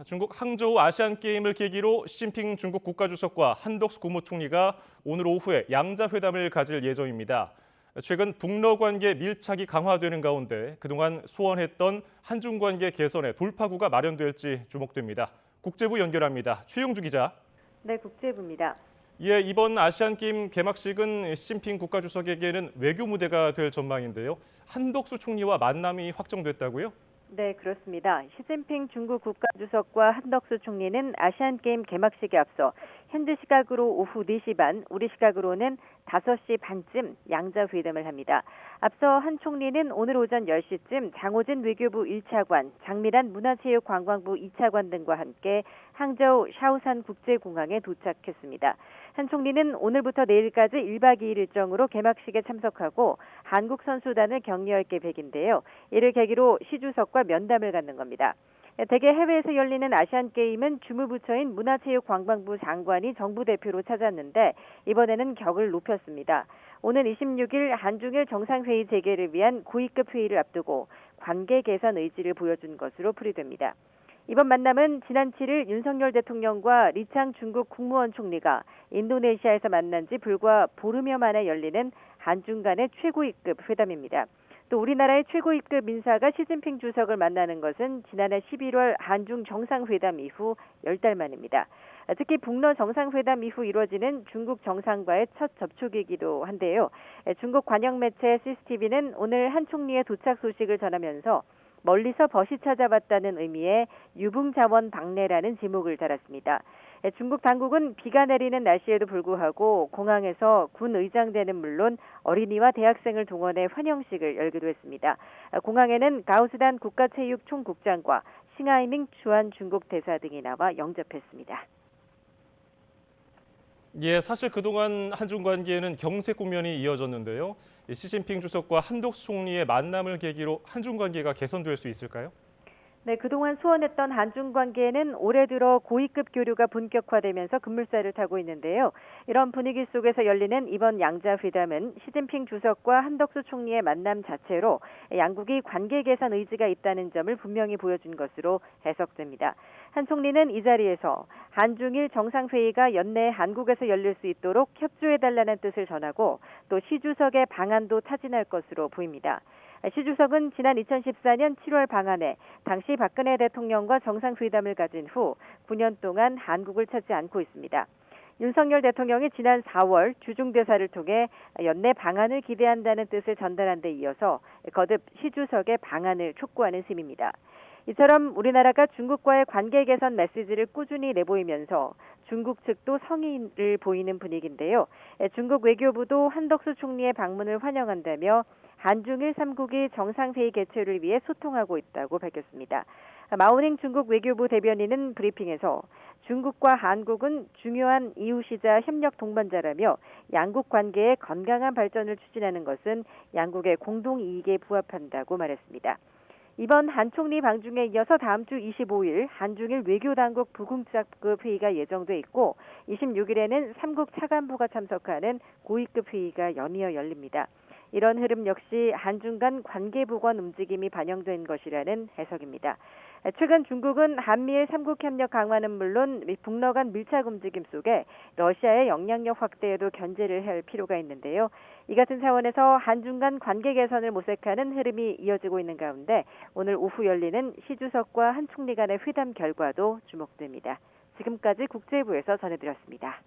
중국 항저우 아시안게임을 계기로 시진핑 중국 국가주석과 한덕수 국무총리가 오늘 오후에 양자회담을 가질 예정입니다. 최근 북러 관계 밀착이 강화되는 가운데 그동안 소원했던 한중 관계 개선의 돌파구가 마련될지 주목됩니다. 국제부 연결합니다. 최용주 기자. 네, 국제부입니다. 예, 이번 아시안게임 개막식은 시진핑 국가주석에게는 외교 무대가 될 전망인데요. 한덕수 총리와 만남이 확정됐다고요? 네, 그렇습니다. 시진핑 중국 국가주석과 한덕수 총리는 아시안게임 개막식에 앞서 현지 시각으로 오후 4시 반, 우리 시각으로는 5시 반쯤 양자회담을 합니다. 앞서 한 총리는 오늘 오전 10시쯤 장호진 외교부 1차관, 장미란 문화체육관광부 2차관 등과 함께 항저우 샤오산 국제공항에 도착했습니다. 한 총리는 오늘부터 내일까지 1박 2일 일정으로 개막식에 참석하고 한국 선수단을 격려할 계획인데요. 이를 계기로 시 주석과 면담을 갖는 겁니다. 대개 해외에서 열리는 아시안게임은 주무부처인 문화체육관광부 장관이 정부 대표로 찾았는데 이번에는 격을 높였습니다. 오는 26일 한중일 정상회의 재개를 위한 고위급 회의를 앞두고 관계 개선 의지를 보여준 것으로 풀이됩니다. 이번 만남은 지난 7일 윤석열 대통령과 리창 중국 국무원 총리가 인도네시아에서 만난 지 불과 보름여 만에 열리는 한중 간의 최고위급 회담입니다. 또 우리나라의 최고위급 인사가 시진핑 주석을 만나는 것은 지난해 11월 한중 정상회담 이후 10달 만입니다. 특히 북러 정상회담 이후 이루어지는 중국 정상과의 첫 접촉이기도 한데요. 중국 관영 매체 CCTV는 오늘 한 총리의 도착 소식을 전하면서 멀리서 벗이 찾아왔다는 의미의 유붕자원 방래라는 제목을 달았습니다. 중국 당국은 비가 내리는 날씨에도 불구하고 공항에서 군 의장대는 물론 어린이와 대학생을 동원해 환영식을 열기도 했습니다. 공항에는 가오스단 국가체육총국장과 싱하이밍 주한 중국 대사 등이 나와 영접했습니다. 예, 사실 그동안 한중 관계에는 경색 국면이 이어졌는데요. 시진핑 주석과 한덕수 총리의 만남을 계기로 한중 관계가 개선될 수 있을까요? 네, 그동안 소원했던 한중 관계는 올해 들어 고위급 교류가 본격화되면서 급물살을 타고 있는데요. 이런 분위기 속에서 열리는 이번 양자회담은 시진핑 주석과 한덕수 총리의 만남 자체로 양국이 관계 개선 의지가 있다는 점을 분명히 보여준 것으로 해석됩니다. 한 총리는 이 자리에서 한중일 정상회의가 연내 한국에서 열릴 수 있도록 협조해달라는 뜻을 전하고 또 시 주석의 방안도 타진할 것으로 보입니다. 시 주석은 지난 2014년 7월 방한에 당시 박근혜 대통령과 정상회담을 가진 후 9년 동안 한국을 찾지 않고 있습니다. 윤석열 대통령이 지난 4월 주중대사를 통해 연내 방한을 기대한다는 뜻을 전달한 데 이어서 거듭 시 주석의 방한을 촉구하는 셈입니다. 이처럼 우리나라가 중국과의 관계 개선 메시지를 꾸준히 내보이면서 중국 측도 성의를 보이는 분위기인데요. 중국 외교부도 한덕수 총리의 방문을 환영한다며 한중일 3국이 정상회의 개최를 위해 소통하고 있다고 밝혔습니다. 마오닝 중국 외교부 대변인은 브리핑에서 중국과 한국은 중요한 이웃이자 협력 동반자라며 양국 관계의 건강한 발전을 추진하는 것은 양국의 공동 이익에 부합한다고 말했습니다. 이번 한 총리 방중에 이어서 다음 주 25일 한중일 외교당국 부궁장급 회의가 예정돼 있고 26일에는 3국 차관보가 참석하는 고위급 회의가 연이어 열립니다. 이런 흐름 역시 한중 간 관계 복원 움직임이 반영된 것이라는 해석입니다. 최근 중국은 한미일 3국 협력 강화는 물론 북러 간 밀착 움직임 속에 러시아의 영향력 확대에도 견제를 할 필요가 있는데요. 이 같은 차원에서 한중 간 관계 개선을 모색하는 흐름이 이어지고 있는 가운데 오늘 오후 열리는 시 주석과 한 총리 간의 회담 결과도 주목됩니다. 지금까지 국제부에서 전해드렸습니다.